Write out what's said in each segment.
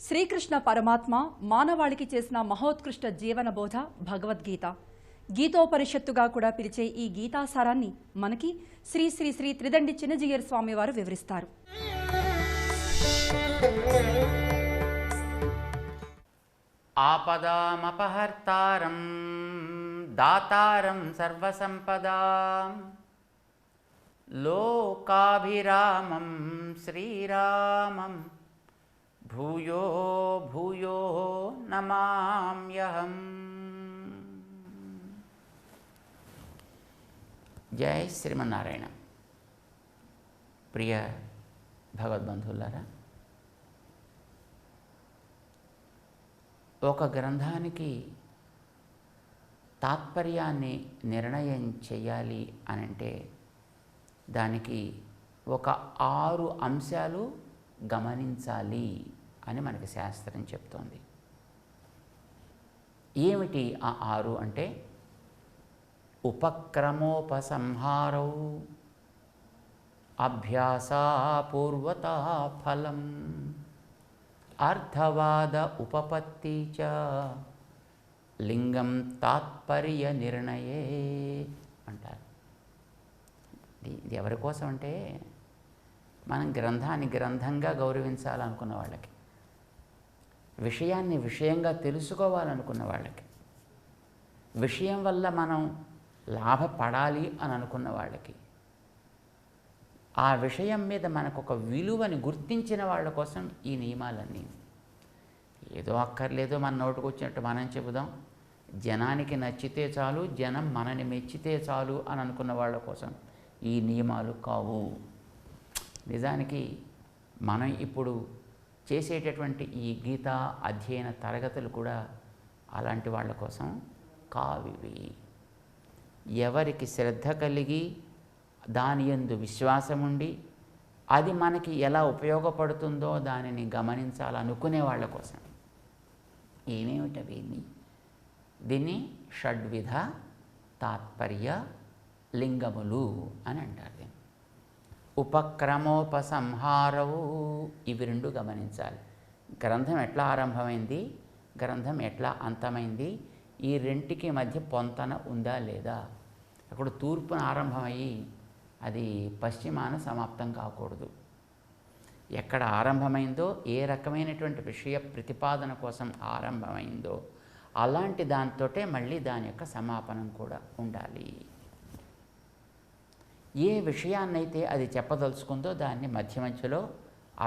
శ్రీకృష్ణ పరమాత్మ మానవాళికి చేసిన మహోత్కృష్ట జీవన బోధ భగవద్గీత. గీతోపనిషత్తుగా కూడా పిలిచే ఈ గీతాసారాన్ని మనకి శ్రీ శ్రీ శ్రీ త్రిదండి చిన్నజీయర్ స్వామి వారు వివరిస్తారు. ఆపదామపహర్తారం దాతారం సర్వసంపదాం లోకాభిరామం శ్రీరామం భూయో భూయో నమామ్యహం. జై శ్రీమన్నారాయణ. ప్రియ భగవద్బంధువులారా, ఒక గ్రంథానికి తాత్పర్యాన్ని నిర్ణయం చేయాలి అనంటే దానికి ఒక 6 అంశాలు గమనించాలి అని మనకి శాస్త్రం చెప్తోంది. ఏమిటి ఆ 6 అంటే ఉపక్రమోపసంహారౌ అభ్యాసాపూర్వతా ఫలం అర్థవాద ఉపపత్తి చ లింగం తాత్పర్య నిర్ణయే అంటారు. ఇది ఎవరి కోసం అంటే మనం గ్రంథాన్ని గ్రంథంగా గౌరవించాలనుకున్న వాళ్ళకి, విషయాన్ని విషయంగా తెలుసుకోవాలనుకున్న వాళ్ళకి, విషయం వల్ల మనం లాభపడాలి అని అనుకున్న వాళ్ళకి, ఆ విషయం మీద మనకు ఒక విలువని గుర్తించిన వాళ్ళ కోసం ఈ నియమాలన్నీ. ఏదో అక్కర్లేదో మన నోటుకు వచ్చినట్టు మనం చెబుదాం, జనానికి నచ్చితే చాలు, జనం మనని మెచ్చితే చాలు అని అనుకున్న వాళ్ళ కోసం ఈ నియమాలు కావు. నిజానికి మనం ఇప్పుడు చేసేటటువంటి ఈ గీతా అధ్యయన తరగతులు కూడా అలాంటి వాళ్ళ కోసం కావివి. ఎవరికి శ్రద్ధ కలిగి దాని యందు విశ్వాసం ఉండి అది మనకి ఎలా ఉపయోగపడుతుందో దానిని గమనించాలనుకునే వాళ్ళ కోసం. ఏమేమిటవి? దీన్ని షడ్విధ తాత్పర్య లింగములు అని అంటారు. దీన్ని ఉపక్రమోపసంహారవు, ఇవి 2 గమనించాలి. గ్రంథం ఎట్లా ఆరంభమైంది, గ్రంథం ఎట్లా అంతమైంది, ఈ రెంటికి మధ్య పొంతన ఉందా లేదా. అక్కడ తూర్పున ఆరంభమయ్యి అది పశ్చిమాన సమాప్తం కాకూడదు. ఎక్కడ ఆరంభమైందో, ఏ రకమైనటువంటి విషయ ప్రతిపాదన కోసం ఆరంభమైందో అలాంటి దాంతోటే మళ్ళీ దాని యొక్క సమాపనం కూడా ఉండాలి. ఏ విషయాన్నైతే అది చెప్పదలుచుకుందో దాన్ని మధ్య మధ్యలో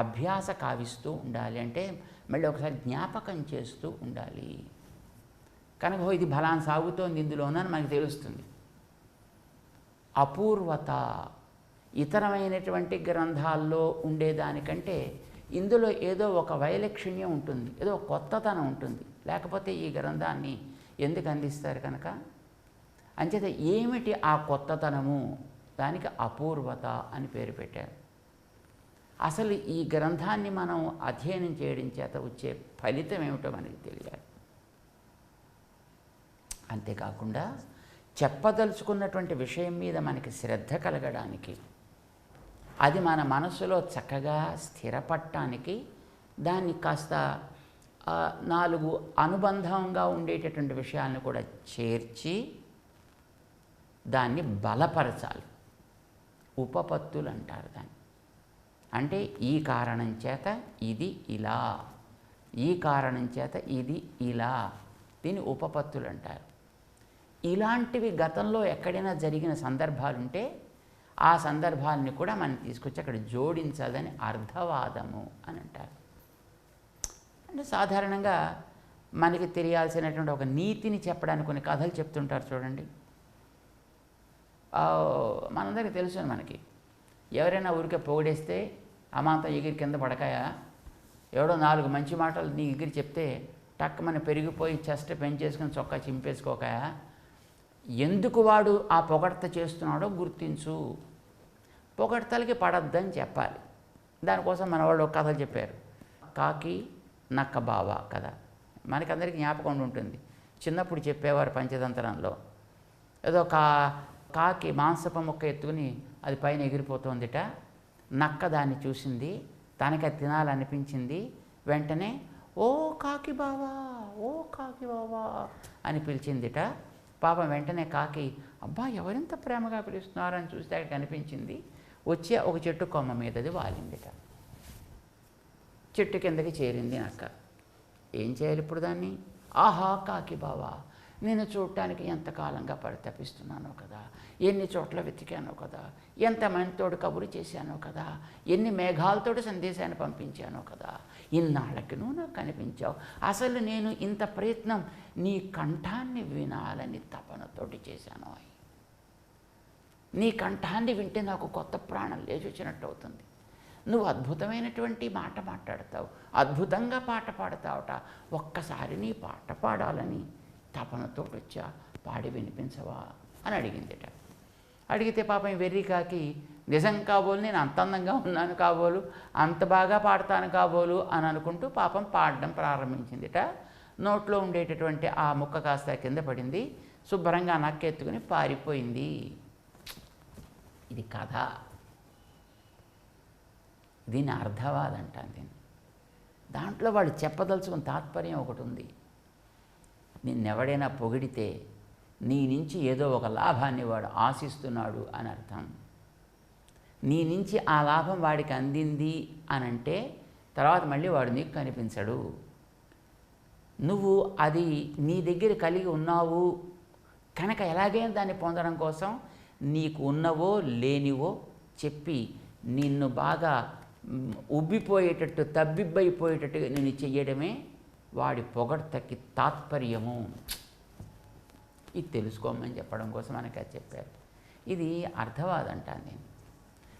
అభ్యాస కావిస్తూ ఉండాలి, అంటే మళ్ళీ ఒకసారి జ్ఞాపకం చేస్తూ ఉండాలి. కనుక ఇది బలాన్ని సాగుతోంది ఇందులోనని మనకు తెలుస్తుంది. అపూర్వత ఇతరమైనటువంటి గ్రంథాల్లో ఉండేదానికంటే ఇందులో ఏదో ఒక వైలక్షణ్యం ఉంటుంది, ఏదో కొత్తతనం ఉంటుంది. లేకపోతే ఈ గ్రంథాన్ని ఎందుకు అందిస్తారు కనుక. అంచేత ఏమిటి ఆ కొత్తతనము, దానికి అపూర్వత అని పేరు పెట్టారు. అసలు ఈ గ్రంథాన్ని మనం అధ్యయనం చేయడం చేత వచ్చే ఫలితం ఏమిటో మనకి తెలియాలి. అంతేకాకుండా చెప్పదలుచుకున్నటువంటి విషయం మీద మనకి శ్రద్ధ కలగడానికి, అది మన మనసులో చక్కగా స్థిరపడటానికి దాన్ని కాస్త 4 అనుబంధంగా ఉండేటటువంటి విషయాలను కూడా చేర్చి దాన్ని బలపరచాలి. ఉపపత్తులు అంటారు దాన్ని. అంటే ఈ కారణం చేత ఇది ఇలా, ఈ కారణం చేత ఇది ఇలా, దీన్ని ఉపపత్తులు అంటారు. ఇలాంటివి గతంలో ఎక్కడైనా జరిగిన సందర్భాలుంటే ఆ సందర్భాలని కూడా మనం తీసుకొచ్చి అక్కడ జోడించాలని అర్థవాదము అని అంటారు. అంటే సాధారణంగా మనకి తెలియాల్సినటువంటి ఒక నీతిని చెప్పడానికి కొన్ని కథలు చెప్తుంటారు చూడండి. మనందరికీ తెలుసు, మనకి ఎవరైనా ఊరికే పొగిడేస్తే అమాంతం ఎగిరి కింద పడకాయా, ఎవడో 4 మంచి మాటలు నీ ఎగిరి చెప్తే టక్కుమని పెరిగిపోయి చెస్ట్ పెంచేసుకుని చొక్కా చింపేసుకోకాయా. ఎందుకు వాడు ఆ పొగడ్త చేస్తున్నాడో గుర్తించు, పొగడ్తలకి పడద్దని చెప్పాలి. దానికోసం మన వాళ్ళు ఒక కథలు చెప్పారు. కాకి నక్క బావ కథ మనకందరికీ జ్ఞాపకం ఉంటుంది. చిన్నప్పుడు చెప్పేవారు పంచతంత్రంలో. ఏదో కాకి మాంసపు ముక్క ఎత్తుకుని అది పైన ఎగిరిపోతుందిట. నక్క దాన్ని చూసింది, తనకి అది తినాలనిపించింది. వెంటనే ఓ కాకి బావా, ఓ కాకి బావా అని పిలిచిందిట. పాపం వెంటనే కాకి, అబ్బా ఎవరింత ప్రేమగా పిలుస్తున్నారని చూస్తే అక్కడ కనిపించింది. వచ్చి ఒక చెట్టు కొమ్మ మీదది వాలిందిట. చెట్టు కిందకి చేరింది నక్క. ఏం చేయాలి ఇప్పుడు దాన్ని? ఆహా కాకి బావా, నేను చూడటానికి ఎంతకాలంగా పరితపిస్తున్నానో కదా, ఎన్ని చోట్ల వెతికానో కదా, ఎంతమందితోటి కబురు చేశానో కదా, ఎన్ని మేఘాలతోటి సందేశాన్ని పంపించానో కదా, ఇన్నాళ్ళకి నువ్వు నాకు కనిపించావు. అసలు నేను ఇంత ప్రయత్నం నీ కంఠాన్ని వినాలని తపనతోటి చేశాను. నీ కంఠాన్ని వింటే నాకు కొత్త ప్రాణం లేచి వచ్చినట్టు అవుతుంది. నువ్వు అద్భుతమైనటువంటి మాట మాట్లాడతావు, అద్భుతంగా పాట పాడతావుట. ఒక్కసారి నీ పాట పాడాలని తపనతో వచ్చా, పాడి వినిపించవా అని అడిగిందిట. అడిగితే పాపం వెర్రి కాకి, నిజం కాబోలు, నేను అంత అందంగా ఉన్నాను కాబోలు, అంత బాగా పాడతాను కాబోలు అని అనుకుంటూ పాపం పాడడం ప్రారంభించిందిట. నోట్లో ఉండేటటువంటి ఆ ముక్క కాస్త కింద పడింది. శుభ్రంగా నక్కెత్తుకుని పారిపోయింది. ఇది కథ. దీని అర్థవాదం అంటాను దీన్ని. దాంట్లో వాళ్ళు చెప్పదలుచుకున్న తాత్పర్యం ఒకటి ఉంది. నిన్నెవడైనా పొగిడితే నీ నుంచి ఏదో ఒక లాభాన్ని వాడు ఆశిస్తున్నాడు అని అర్థం. నీ నుంచి ఆ లాభం వాడికి అందింది అని అంటే తర్వాత మళ్ళీ వాడు నీకు కనిపించడు. నువ్వు అది నీ దగ్గర కలిగి ఉన్నావు కనుక ఎలాగైనా దాన్ని పొందడం కోసం నీకు ఉన్నవో లేనివో చెప్పి నిన్ను బాగా ఉబ్బిపోయేటట్టు, తబ్బిబ్బైపోయేటట్టుగా నిన్ను చెయ్యడమే వాడి పొగడ్తకి తాత్పర్యము. ఇది తెలుసుకోమని చెప్పడం కోసం మనకి అది చెప్పారు. ఇది అర్థవాదం అంటాను నేను.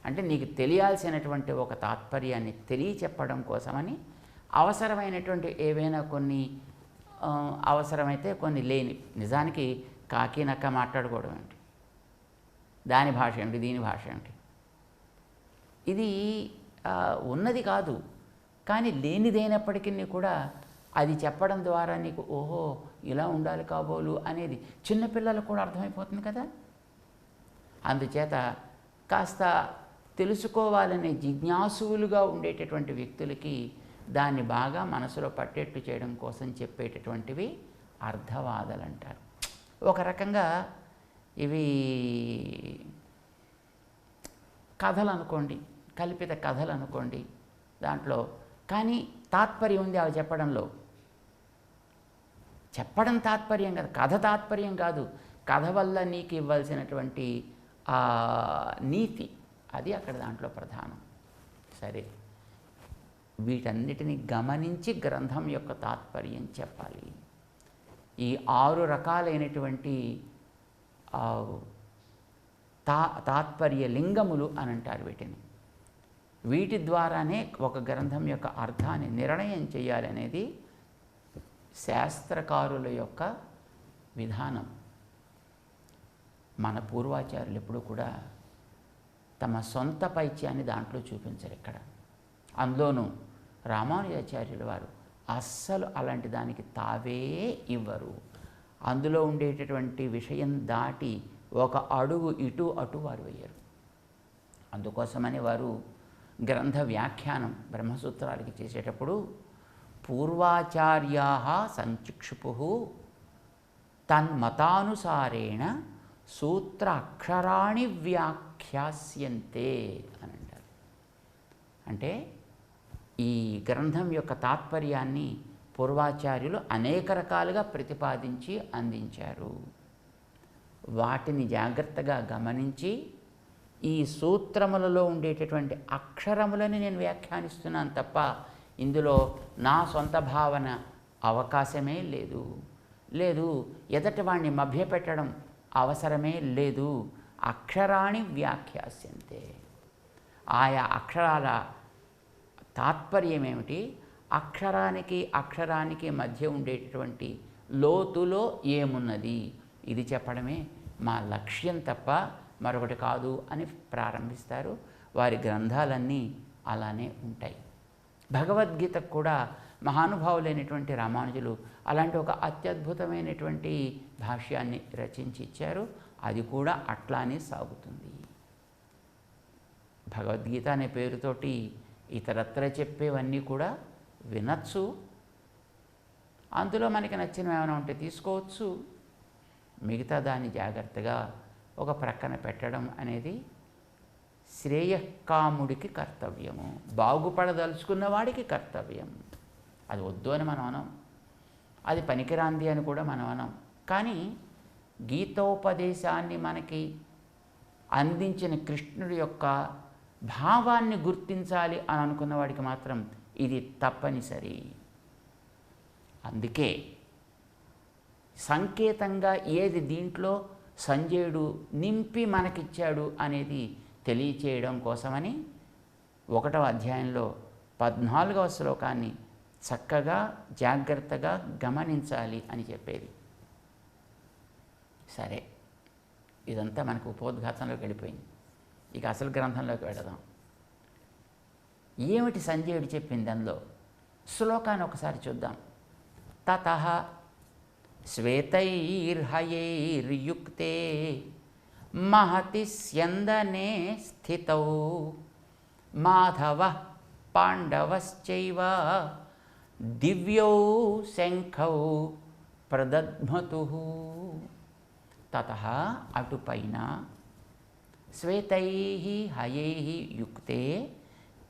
అంటే నీకు తెలియాల్సినటువంటి ఒక తాత్పర్యాన్ని తెలియచెప్పడం కోసమని అవసరమైనటువంటి ఏవైనా కొన్ని అవసరమైతే కొన్ని లేని. నిజానికి కాకి నక్క మాట్లాడుకోవడం ఏంటి, దాని భాష ఏమిటి, దీని భాష ఏమిటి, ఇది ఉన్నది కాదు. కానీ లేనిదైనప్పటికీ కూడా అది చెప్పడం ద్వారా నీకు ఓహో ఇలా ఉండాలి కాబోలు అనేది చిన్నపిల్లలకు కూడా అర్థమైపోతుంది కదా. అందుచేత కాస్త తెలుసుకోవాలనే జిజ్ఞాసువులుగా ఉండేటటువంటి వ్యక్తులకి దాన్ని బాగా మనసులో పట్టేట్టు చేయడం కోసం చెప్పేటటువంటివి అర్థవాదాలు అంటారు. ఒక రకంగా ఇవి కథలు అనుకోండి, కల్పిత కథలు అనుకోండి దాంట్లో. కానీ తాత్పర్యం ఉంది అవి చెప్పడంలో. చెప్పడం తాత్పర్యం కాదు, కథ తాత్పర్యం కాదు. కథ వల్ల నీకు ఇవ్వాల్సినటువంటి నీతి అది అక్కడ దాంట్లో ప్రధానం. సరే, వీటన్నిటిని గమనించి గ్రంథం యొక్క తాత్పర్యం చెప్పాలి. ఈ 6 రకాలైనటువంటి తాత్పర్య లింగములు అని అంటారు వీటిని. వీటి ద్వారానే ఒక గ్రంథం యొక్క అర్థాన్ని నిర్ణయం చేయాలనేది శాస్త్రకారుల యొక్క విధానం. మన పూర్వాచార్యులు ఎప్పుడు కూడా తమ సొంత పైత్యాన్ని దాంట్లో చూపించరు ఇక్కడ. అందులోనూ రామానుజాచార్యుల వారు అస్సలు అలాంటి దానికి తావే ఇవ్వరు. అందులో ఉండేటటువంటి విషయం దాటి ఒక అడుగు ఇటు అటు వారు వేయరు. అందుకోసమని వారు గ్రంథ వ్యాఖ్యానం బ్రహ్మసూత్రాలకి చేసేటప్పుడు పూర్వాచార్యా సంచిక్షుపు తన్మతానుసారేణ సూత్ర అక్షరాణి వ్యాఖ్యాస్యంతే అని అంటారు. అంటే ఈ గ్రంథం యొక్క తాత్పర్యాన్ని పూర్వాచార్యులు అనేక రకాలుగా ప్రతిపాదించి అందించారు. వాటిని జాగ్రత్తగా గమనించి ఈ సూత్రములలో ఉండేటటువంటి అక్షరములని నేను వ్యాఖ్యానిస్తున్నాను తప్ప ఇందులో నా సొంత భావన అవకాశమే లేదు. ఎదటి వాడిని మభ్యపెట్టడం అవసరమే లేదు. అక్షరాణి వ్యాఖ్యాస్యంతే. ఆయా అక్షరాల తాత్పర్యం ఏమిటి, అక్షరానికి మధ్య ఉండేటటువంటి లోతులో ఏమున్నది, ఇది చెప్పడమే మా లక్ష్యం తప్ప మరొకటి కాదు అని ప్రారంభిస్తారు. వారి గ్రంథాలన్నీ అలానే ఉంటాయి. భగవద్గీతకు కూడా మహానుభావులైనటువంటి రామానుజులు అలాంటి ఒక అత్యద్భుతమైనటువంటి భాష్యాన్ని రచించి ఇచ్చారు. అది కూడా అట్లానే సాగుతుంది. భగవద్గీత అనే పేరుతోటి ఇతరత్ర చెప్పేవన్నీ కూడా వినచ్చు, అందులో మనకి నచ్చినవి ఏమైనా ఉంటే తీసుకోవచ్చు, మిగతా దాన్ని జాగ్రత్తగా ఒక ప్రక్కన పెట్టడం అనేది శ్రేయకాముడికి కర్తవ్యము, బాగుపడదలుచుకున్న వాడికి కర్తవ్యం. అది వద్దు అని మనం అనం, అది పనికిరాంది అని కూడా మనం అనం. కానీ గీతోపదేశాన్ని మనకి అందించిన కృష్ణుడి యొక్క భావాన్ని గుర్తించాలి అని అనుకున్న వాడికి మాత్రం ఇది తప్పనిసరి. అందుకే సంకేతంగా ఏది దీంట్లో సంజయుడు నింపి మనకిచ్చాడు అనేది తెలియచేయడం కోసమని 1వ అధ్యాయంలో 14వ శ్లోకాన్ని చక్కగా జాగ్రత్తగా గమనించాలి అని చెప్పేది. సరే, ఇదంతా మనకు ఉపోద్ఘాతంలోకి వెళ్ళిపోయింది. ఇక అసలు గ్రంథంలోకి వెళదాం. ఏమిటి సంజయుడు చెప్పింది అందులో? శ్లోకాన్ని ఒకసారి చూద్దాం. తతః శ్వేతైర్హయైర్యుక్తే మహతి స్యందనే స్థితౌ మాధవః పాండవశ్చైవ దివ్యౌ శంఖౌ ప్రదధ్మతుః. తతః అటుపైన శ్వేతైః హయైః యుక్తే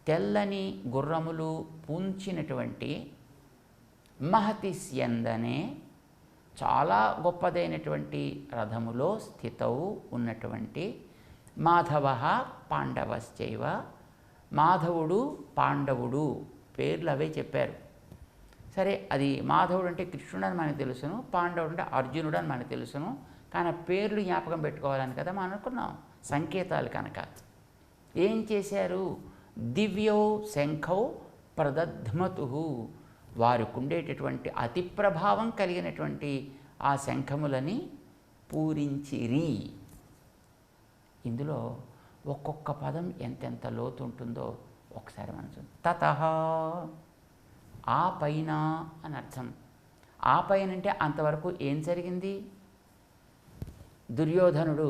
తెల్లని గుర్రములు పూంచినటువంటి మహతి స్యందనే చాలా గొప్పదైనటువంటి రథములో స్థితౌ ఉన్నటువంటి మాధవః పాండవశ్చైవ, మాధవుడు పాండవుడు పేర్లు అవే చెప్పారు. సరే, అది మాధవుడు అంటే కృష్ణుడు అని మనకు తెలుసును, పాండవుడు అంటే అర్జునుడు అని మనకు తెలుసును. కానీ పేర్లు జ్ఞాపకం పెట్టుకోవాలని కదా మనం అనుకున్నాం, సంకేతాలు కనుక. ఏం చేశారు? దివ్యౌ శంఖౌ ప్రదధ్మతుః, వారికి ఉండేటటువంటి అతి ప్రభావం కలిగినటువంటి ఆ శంఖములని పూరించిరి. ఇందులో ఒక్కొక్క పదం ఎంతెంత లోతు ఉంటుందో ఒకసారి మనం చూద్దాం. తతః, ఆ పైన అని అర్థం. ఆ పైన అంటే అంతవరకు ఏం జరిగింది? దుర్యోధనుడు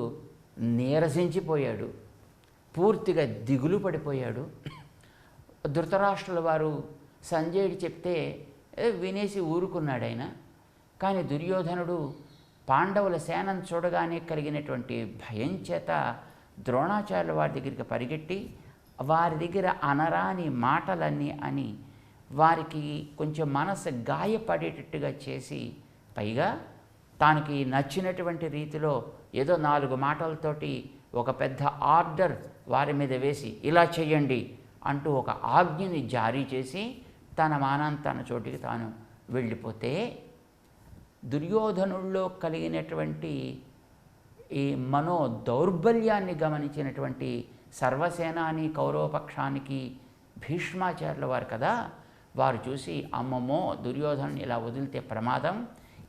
నీరసించిపోయాడు, పూర్తిగా దిగులు పడిపోయాడు. ధృతరాష్ట్రుల వారు సంజయుడు చెప్తే వినేసి ఊరుకున్నాడు ఆయన. కానీ దుర్యోధనుడు పాండవుల సేనను చూడగానే కలిగినటువంటి భయం చేత ద్రోణాచార్యుల వారి దగ్గరికి పరిగెట్టి వారి దగ్గర అనరాని మాటలన్నీ అని వారికి కొంచెం మనసు గాయపడేటట్టుగా చేసి, పైగా తనకి నచ్చినటువంటి రీతిలో ఏదో 4 మాటలతోటి ఒక పెద్ద ఆర్డర్ వారి మీద వేసి ఇలా చెయ్యండి అంటూ ఒక ఆజ్ఞని జారీ చేసి తన మానాన్ని తన చోటికి తాను వెళ్ళిపోతే, దుర్యోధనుల్లో కలిగినటువంటి ఈ మనో దౌర్బల్యాన్ని గమనించినటువంటి సర్వసేనాని కౌరవపక్షానికి భీష్మాచార్యుల వారు కదా, వారు చూసి అమ్మమ్మో దుర్యోధనుని ఇలా వదిలితే ప్రమాదం,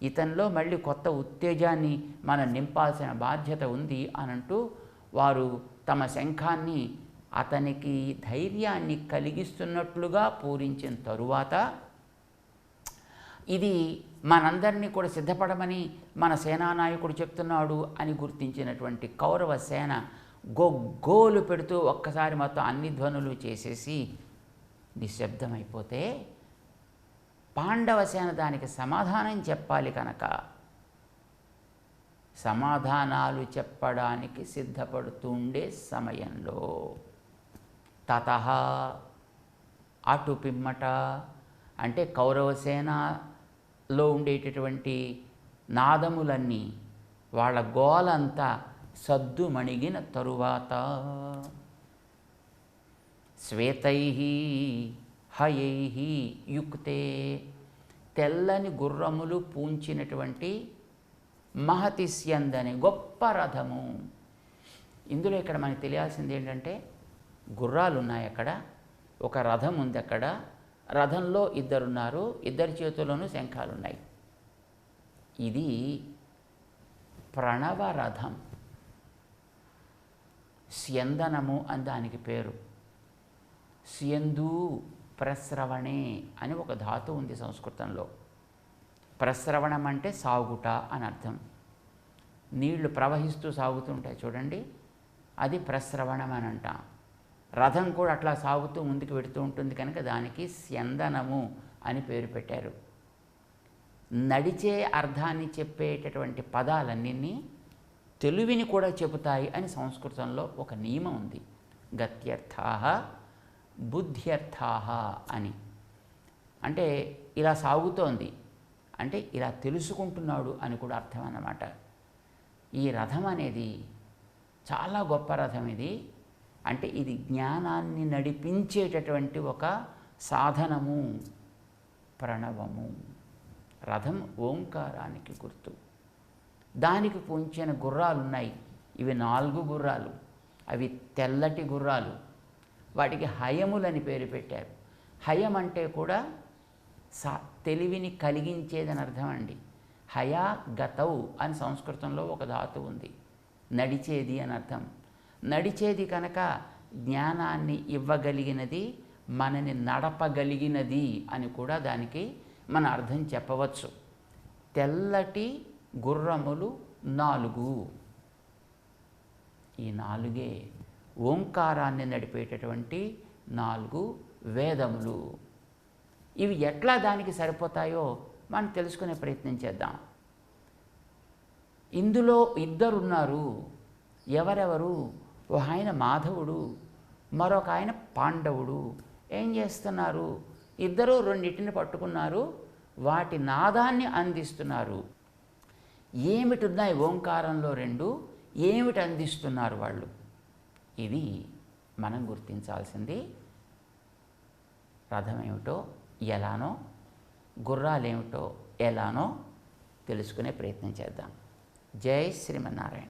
ఇతనిలో మళ్ళీ కొత్త ఉత్తేజాన్ని మనం నింపాల్సిన బాధ్యత ఉంది అనంటూ వారు తమ శంఖాన్ని అతనికి ధైర్యాన్ని కలిగిస్తున్నట్లుగా పూరించిన తరువాత, ఇది మనందరినీ కూడా సిద్ధపడమని మన సేనానాయకుడు చెప్తున్నాడు అని గుర్తించినటువంటి కౌరవ సేన గొగ్గోలు పెడుతూ ఒక్కసారి మొత్తం అన్ని ధ్వనులు చేసేసి నిశ్శబ్దమైపోతే, పాండవ సేన దానికి సమాధానం చెప్పాలి కనుక సమాధానాలు చెప్పడానికి సిద్ధపడుతుండే సమయంలో తతః, అటు పిమ్మట అంటే కౌరవసేనలో ఉండేటటువంటి నాదములన్నీ వాళ్ళ గోలంతా సద్దుమణిగిన తరువాత శ్వేతైః హయైః యుక్తే, తెల్లని గుర్రములు పూంచినటువంటి మహతి స్యందనే గొప్ప రథము. ఇందులో ఇక్కడ మనకు తెలియాల్సింది ఏంటంటే, గుర్రాలు ఉన్నాయి అక్కడ, ఒక రథం ఉంది అక్కడ, రథంలో ఇద్దరున్నారు, ఇద్దరి చేతుల్లోనూ శంఖాలు ఉన్నాయి. ఇది ప్రణవ రథం, స్యందనము అని దానికి పేరు. స్యందు ప్రస్రవణే అని ఒక ధాతు ఉంది సంస్కృతంలో. ప్రస్రవణం అంటే సాగుట అని అర్థం. నీళ్లు ప్రవహిస్తూ సాగుతుంటాయి చూడండి, అది ప్రస్రవణం అని అంటాం. రథం కూడా అట్లా సాగుతూ ముందుకు వెడుతూ ఉంటుంది కనుక దానికి స్యందనము అని పేరు పెట్టారు. నడిచే అర్థాన్ని చెప్పేటటువంటి పదాలన్నీ తెలివిని కూడా చెబుతాయి అని సంస్కృతంలో ఒక నియమం ఉంది. గత్యర్థాః బుద్ధ్యర్థాః అని. అంటే ఇలా సాగుతోంది అంటే ఇలా తెలుసుకుంటున్నాడు అని కూడా అర్థం అన్నమాట. ఈ రథం అనేది చాలా గొప్ప రథం ఇది. అంటే ఇది జ్ఞానాన్ని నడిపించేటటువంటి ఒక సాధనము, ప్రణవము. రథం ఓంకారానికి గుర్తు. దానికి పూంచిన గుర్రాలు ఉన్నాయి. ఇవి 4 గుర్రాలు. అవి తెల్లటి గుర్రాలు. వాటికి హయములని పేరు పెట్టారు. హయం అంటే కూడా తెలివిని కలిగించేదని అర్థం అండి. హయా గతౌ అని సంస్కృతంలో ఒక ధాతువు ఉంది. నడిచేది అని అర్థం. నడిచేది కనుక జ్ఞానాన్ని ఇవ్వగలిగినది, మనని నడపగలిగినది అని కూడా దానికి మన అర్థం చెప్పవచ్చు. తెల్లటి గుర్రములు 4. ఈ 4 ఓంకారాన్ని నడిపేటటువంటి 4 వేదములు. ఇవి ఎట్లా దానికి సరిపోతాయో మనం తెలుసుకునే ప్రయత్నం చేద్దాం. ఇందులో 2 ఉన్నారు. ఎవరెవరు? ఒక ఆయన మాధవుడు, మరొక ఆయన పాండవుడు. ఏం చేస్తున్నారు? ఇద్దరూ 2 పట్టుకున్నారు. వాటి నాదాన్ని అందిస్తున్నారు. ఏమిటున్నాయి ఓంకారంలో 2? ఏమిటి అందిస్తున్నారు వాళ్ళు? ఇది మనం గుర్తించాల్సింది. రథం ఏమిటో ఎలానో, గుర్రాలేమిటో ఎలానో తెలుసుకునే ప్రయత్నం చేద్దాం. జై శ్రీమన్నారాయణ.